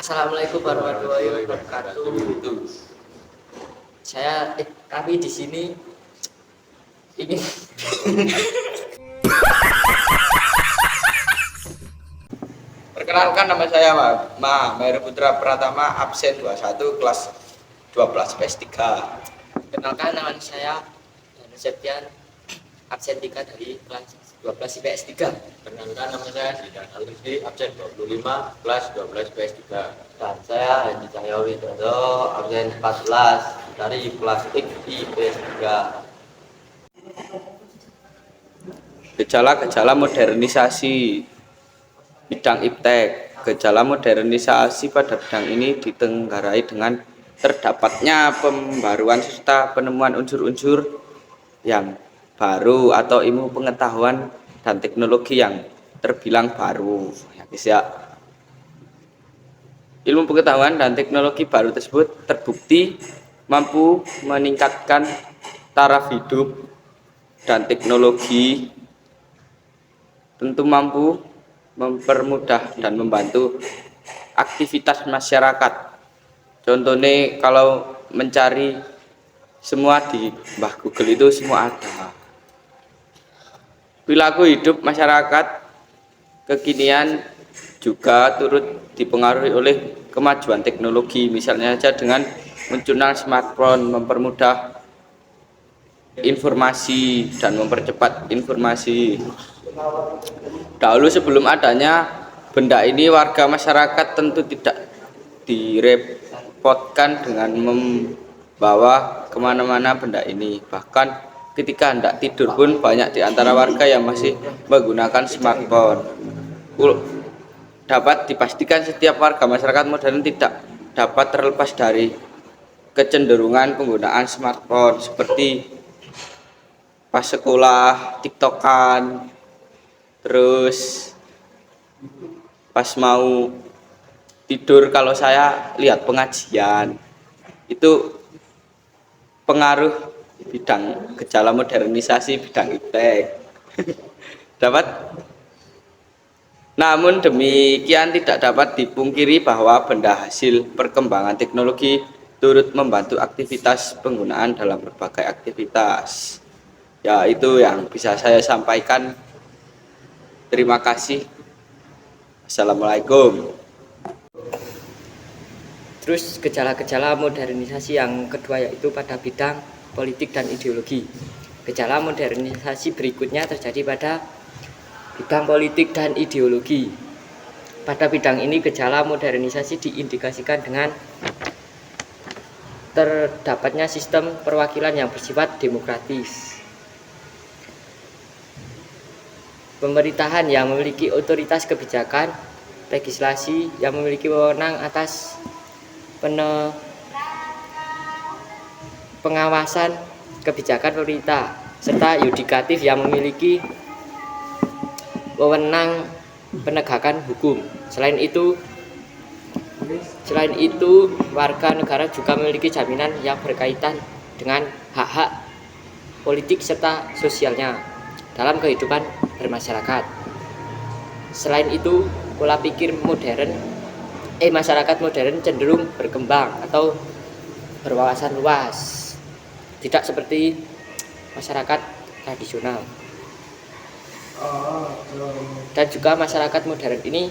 Assalamualaikum warahmatullahi wabarakatuh. Kami di sini ingin Perkenalkan, nama saya Meru Putra Pratama, absen 21 kelas 12 PS3. kenalkan nama saya Danu Septian, absen 3 dari kelas 12 IPS 3. Perkenalkan, nama saya Zidan Aldi, absen 25 kelas 12 PS3. Dan saya Hedi Cahyo Widodo, absen 14 dari kelas IPS 3. Gejala-gejala modernisasi bidang iptek. Gejala modernisasi pada bidang ini ditenggarai dengan terdapatnya pembaruan serta penemuan unsur-unsur yang baru atau ilmu pengetahuan dan teknologi yang terbilang baru. Ya, guys ya. Ilmu pengetahuan dan teknologi baru tersebut terbukti mampu meningkatkan taraf hidup dan teknologi, tentu mampu mempermudah dan membantu aktivitas masyarakat. Contohnya kalau mencari semua di Mbah Google itu semua ada. Perilaku hidup masyarakat kekinian juga turut dipengaruhi oleh kemajuan teknologi, misalnya saja dengan munculnya smartphone mempermudah informasi dan mempercepat informasi. Dahulu sebelum adanya benda ini, warga masyarakat tentu tidak direpotkan dengan membawa kemana-mana benda ini. Bahkan ketika hendak tidur pun banyak di antara warga yang masih menggunakan smartphone. Dapat dipastikan setiap warga masyarakat modern tidak dapat terlepas dari kecenderungan penggunaan smartphone, seperti pas sekolah tiktokan, terus pas mau tidur. Kalau saya lihat pengajian itu pengaruh bidang gejala modernisasi bidang iptek. Dapat. Namun demikian tidak dapat dipungkiri bahwa benda hasil perkembangan teknologi turut membantu aktivitas penggunaan dalam berbagai aktivitas. Ya, itu yang bisa saya sampaikan. Terima kasih. Assalamualaikum. Terus gejala-gejala modernisasi yang kedua yaitu pada bidang politik dan ideologi. Gejala modernisasi berikutnya terjadi pada bidang politik dan ideologi. Pada bidang ini gejala modernisasi diindikasikan dengan terdapatnya sistem perwakilan yang bersifat demokratis, pemerintahan yang memiliki otoritas kebijakan, legislasi yang memiliki wewenang atas pengawasan kebijakan pemerintah, serta yudikatif yang memiliki wewenang penegakan hukum. Selain itu, warga negara juga memiliki jaminan yang berkaitan dengan hak-hak politik serta sosialnya dalam kehidupan bermasyarakat. Selain itu, pola pikir masyarakat modern cenderung berkembang atau berwawasan luas, tidak seperti masyarakat tradisional. Dan juga masyarakat modern ini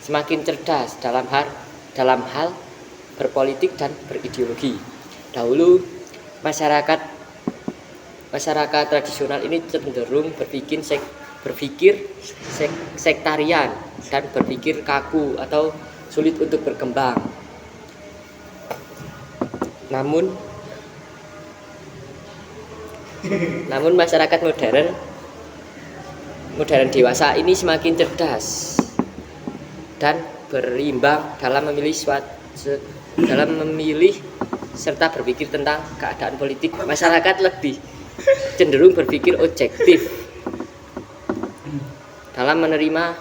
semakin cerdas dalam hal berpolitik dan berideologi. Dahulu masyarakat tradisional ini cenderung berpikir sektarian dan berpikir kaku atau sulit untuk berkembang. Namun masyarakat modern dewasa ini semakin cerdas dan berimbang dalam memilih serta berpikir tentang keadaan politik. Masyarakat lebih cenderung berpikir objektif dalam menerima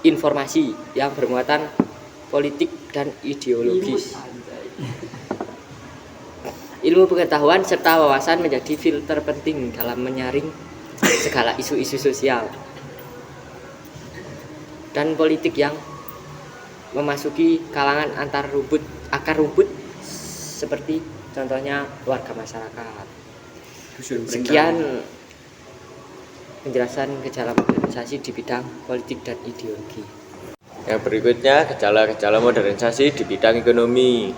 informasi yang bermuatan politik dan ideologis. Ilmu pengetahuan serta wawasan menjadi filter penting dalam menyaring segala isu-isu sosial dan politik yang memasuki kalangan akar rumput seperti contohnya warga masyarakat. Sekian penjelasan gejala modernisasi di bidang politik dan ideologi. Yang berikutnya gejala-gejala modernisasi di bidang ekonomi.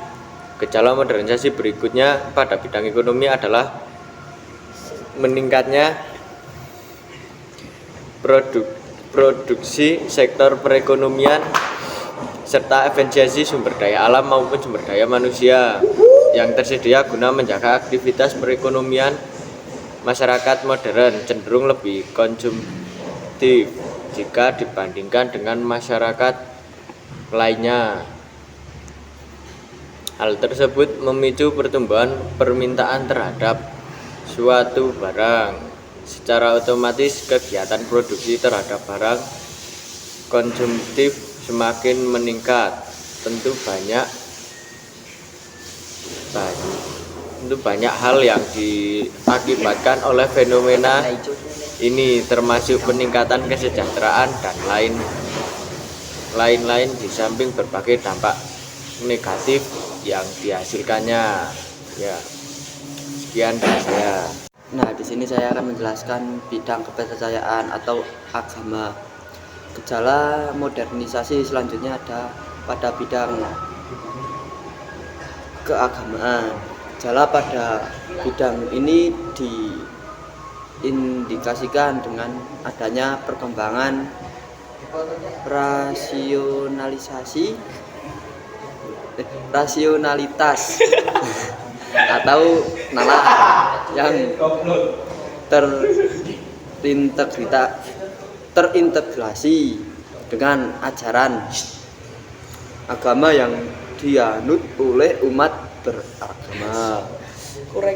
Gejala modernisasi berikutnya pada bidang ekonomi adalah meningkatnya produksi sektor perekonomian serta efisiensi sumber daya alam maupun sumber daya manusia yang tersedia guna menjaga aktivitas perekonomian. Masyarakat modern cenderung lebih konsumtif jika dibandingkan dengan masyarakat lainnya. Hal tersebut memicu pertumbuhan permintaan terhadap suatu barang. Secara otomatis kegiatan produksi terhadap barang konsumtif semakin meningkat. Tentu banyak hal yang diakibatkan oleh fenomena ini, termasuk peningkatan kesejahteraan dan lain-lain di samping berbagai dampak negatif yang dihasilkannya. Ya, sekian dari saya. Nah, di sini saya akan menjelaskan bidang kepercayaan atau agama. Gejala modernisasi selanjutnya ada pada bidang keagamaan. Gejala pada bidang ini diindikasikan dengan adanya perkembangan rasionalitas atau nalar yang terintegrasi dengan ajaran agama yang dianut oleh umat beragama.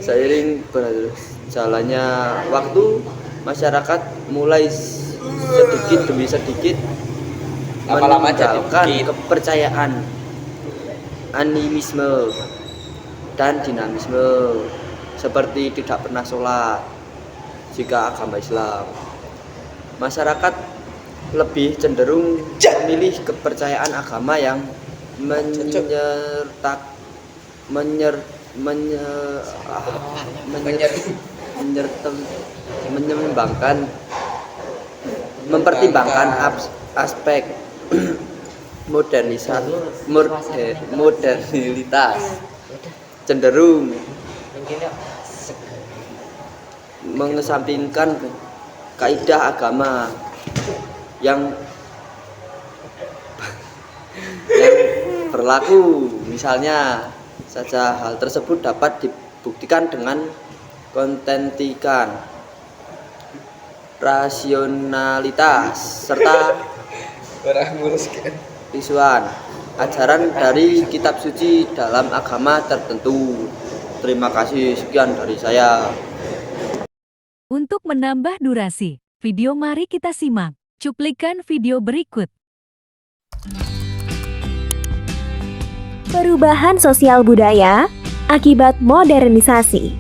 Seiring berjalannya waktu, masyarakat mulai sedikit demi sedikit meninggalkan kepercayaan animisme dan dinamisme seperti tidak pernah sholat jika agama Islam. Masyarakat lebih cenderung memilih kepercayaan agama yang mempertimbangkan aspek modernitas, cenderung mengesampingkan kaidah agama yang berlaku. Misalnya saja hal tersebut dapat dibuktikan dengan kontentikan, rasionalitas, serta visuan ajaran dari kitab suci dalam agama tertentu. Terima kasih, sekian dari saya. Untuk menambah durasi video, mari kita simak cuplikan video berikut. Perubahan sosial budaya akibat modernisasi.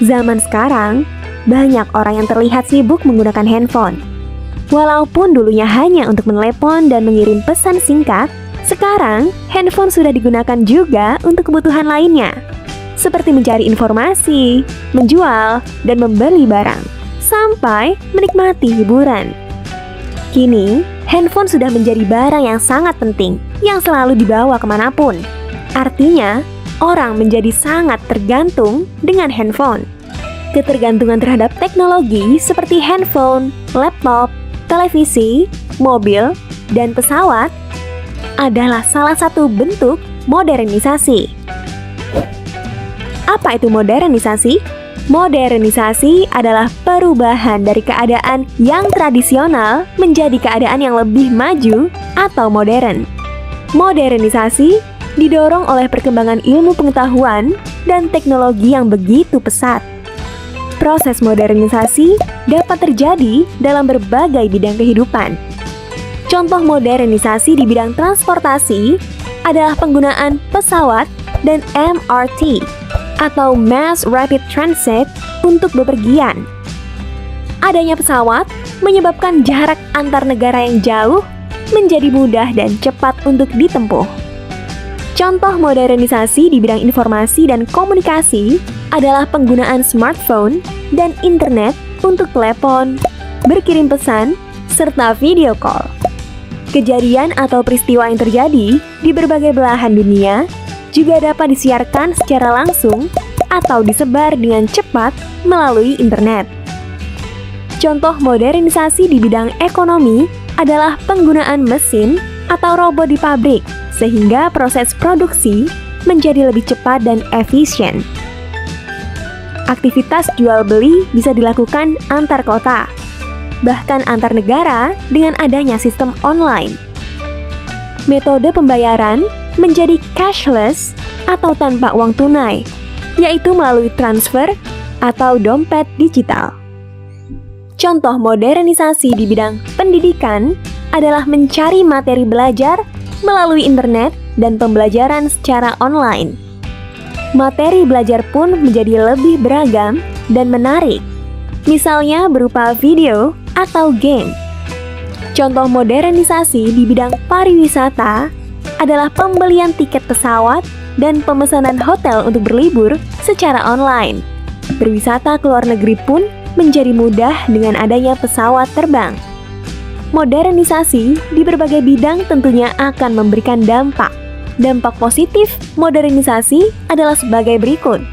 Zaman sekarang, banyak orang yang terlihat sibuk menggunakan handphone. Walaupun dulunya hanya untuk menelepon dan mengirim pesan singkat, sekarang handphone sudah digunakan juga untuk kebutuhan lainnya, seperti mencari informasi, menjual, dan membeli barang, sampai menikmati hiburan. Kini, handphone sudah menjadi barang yang sangat penting, yang selalu dibawa kemanapun. Artinya, orang menjadi sangat tergantung dengan handphone. Ketergantungan terhadap teknologi seperti handphone, laptop, televisi, mobil, dan pesawat adalah salah satu bentuk modernisasi. Apa itu modernisasi? Modernisasi adalah perubahan dari keadaan yang tradisional menjadi keadaan yang lebih maju atau modern. Modernisasi didorong oleh perkembangan ilmu pengetahuan dan teknologi yang begitu pesat. Proses modernisasi dapat terjadi dalam berbagai bidang kehidupan. Contoh modernisasi di bidang transportasi adalah penggunaan pesawat dan MRT atau Mass Rapid Transit untuk bepergian. Adanya pesawat menyebabkan jarak antar negara yang jauh menjadi mudah dan cepat untuk ditempuh. Contoh modernisasi di bidang informasi dan komunikasi adalah penggunaan smartphone dan internet untuk telepon, berkirim pesan, serta video call. Kejadian atau peristiwa yang terjadi di berbagai belahan dunia juga dapat disiarkan secara langsung atau disebar dengan cepat melalui internet. Contoh modernisasi di bidang ekonomi adalah penggunaan mesin atau robot di pabrik, sehingga proses produksi menjadi lebih cepat dan efisien. Aktivitas jual beli bisa dilakukan antar kota, bahkan antar negara dengan adanya sistem online. Metode pembayaran menjadi cashless atau tanpa uang tunai, yaitu melalui transfer atau dompet digital. Contoh modernisasi di bidang pendidikan adalah mencari materi belajar melalui internet dan pembelajaran secara online. Materi belajar pun menjadi lebih beragam dan menarik, misalnya berupa video atau game. Contoh modernisasi di bidang pariwisata adalah pembelian tiket pesawat dan pemesanan hotel untuk berlibur secara online. Berwisata ke luar negeri pun menjadi mudah dengan adanya pesawat terbang. Modernisasi di berbagai bidang tentunya akan memberikan dampak. Dampak positif modernisasi adalah sebagai berikut.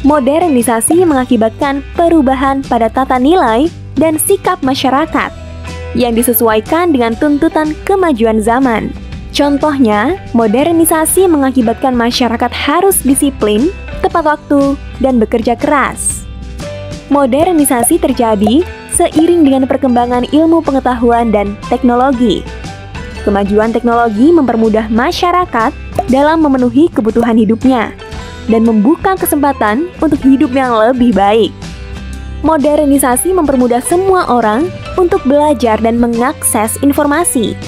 Modernisasi mengakibatkan perubahan pada tata nilai dan sikap masyarakat yang disesuaikan dengan tuntutan kemajuan zaman. Contohnya, modernisasi mengakibatkan masyarakat harus disiplin, tepat waktu, dan bekerja keras. Modernisasi terjadi seiring dengan perkembangan ilmu pengetahuan dan teknologi. Kemajuan teknologi mempermudah masyarakat dalam memenuhi kebutuhan hidupnya dan membuka kesempatan untuk hidup yang lebih baik. Modernisasi mempermudah semua orang untuk belajar dan mengakses informasi.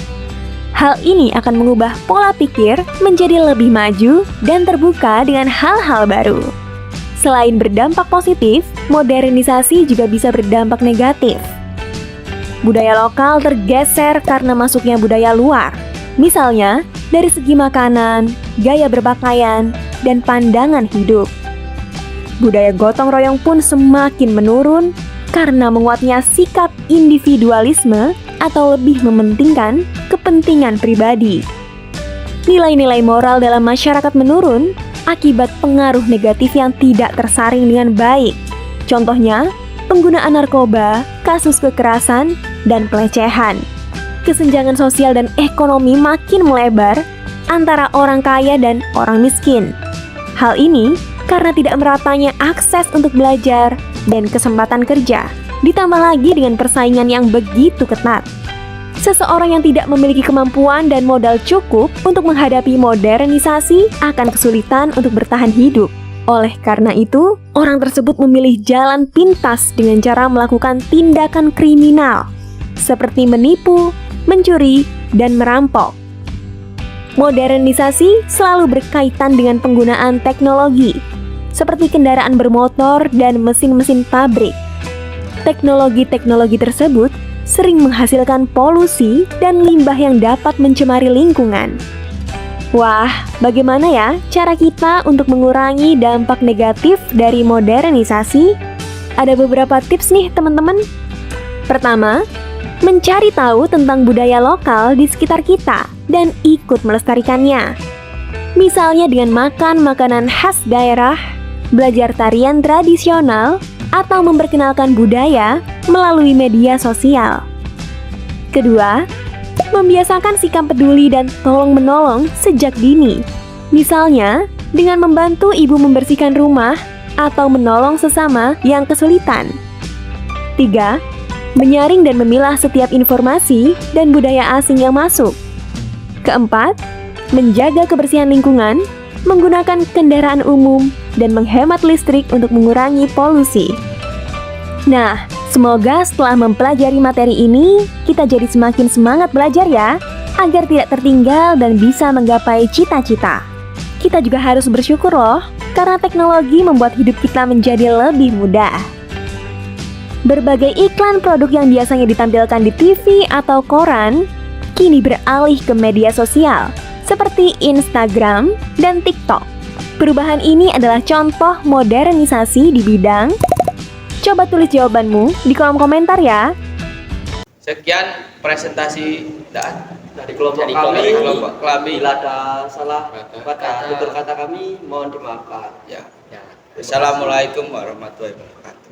Hal ini akan mengubah pola pikir menjadi lebih maju dan terbuka dengan hal-hal baru. Selain berdampak positif, modernisasi juga bisa berdampak negatif. Budaya lokal tergeser karena masuknya budaya luar. Misalnya, dari segi makanan, gaya berpakaian, dan pandangan hidup. Budaya gotong royong pun semakin menurun karena menguatnya sikap individualisme atau lebih mementingkan kepentingan pribadi. Nilai-nilai moral dalam masyarakat menurun akibat pengaruh negatif yang tidak tersaring dengan baik. Contohnya, penggunaan narkoba, kasus kekerasan, dan pelecehan. Kesenjangan sosial dan ekonomi makin melebar antara orang kaya dan orang miskin. Hal ini karena tidak meratanya akses untuk belajar dan kesempatan kerja, ditambah lagi dengan persaingan yang begitu ketat. Seseorang yang tidak memiliki kemampuan dan modal cukup untuk menghadapi modernisasi akan kesulitan untuk bertahan hidup. Oleh karena itu, orang tersebut memilih jalan pintas dengan cara melakukan tindakan kriminal, seperti menipu, mencuri, dan merampok. Modernisasi selalu berkaitan dengan penggunaan teknologi, seperti kendaraan bermotor dan mesin-mesin pabrik. Teknologi-teknologi tersebut sering menghasilkan polusi dan limbah yang dapat mencemari lingkungan. Wah, bagaimana ya cara kita untuk mengurangi dampak negatif dari modernisasi? Ada beberapa tips nih teman-teman. Pertama, mencari tahu tentang budaya lokal di sekitar kita dan ikut melestarikannya. Misalnya dengan makan makanan khas daerah, belajar tarian tradisional, atau memperkenalkan budaya melalui media sosial. Kedua, membiasakan sikap peduli dan tolong-menolong sejak dini. Misalnya, dengan membantu ibu membersihkan rumah atau menolong sesama yang kesulitan. 3. Menyaring dan memilah setiap informasi dan budaya asing yang masuk. Keempat, menjaga kebersihan lingkungan, menggunakan kendaraan umum, dan menghemat listrik untuk mengurangi polusi. Nah, semoga setelah mempelajari materi ini, kita jadi semakin semangat belajar ya, agar tidak tertinggal dan bisa menggapai cita-cita. Kita juga harus bersyukur loh, karena teknologi membuat hidup kita menjadi lebih mudah. Berbagai iklan produk yang biasanya ditampilkan di TV atau koran, kini beralih ke media sosial seperti Instagram dan TikTok. Perubahan ini adalah contoh modernisasi di bidang. Coba tulis jawabanmu di kolom komentar ya. Sekian presentasi Dari kelompok dari kami, kelompok kami. bila ada salah pada tutur kata kami, mohon dimaafkan. Ya. Assalamualaikum warahmatullahi wabarakatuh.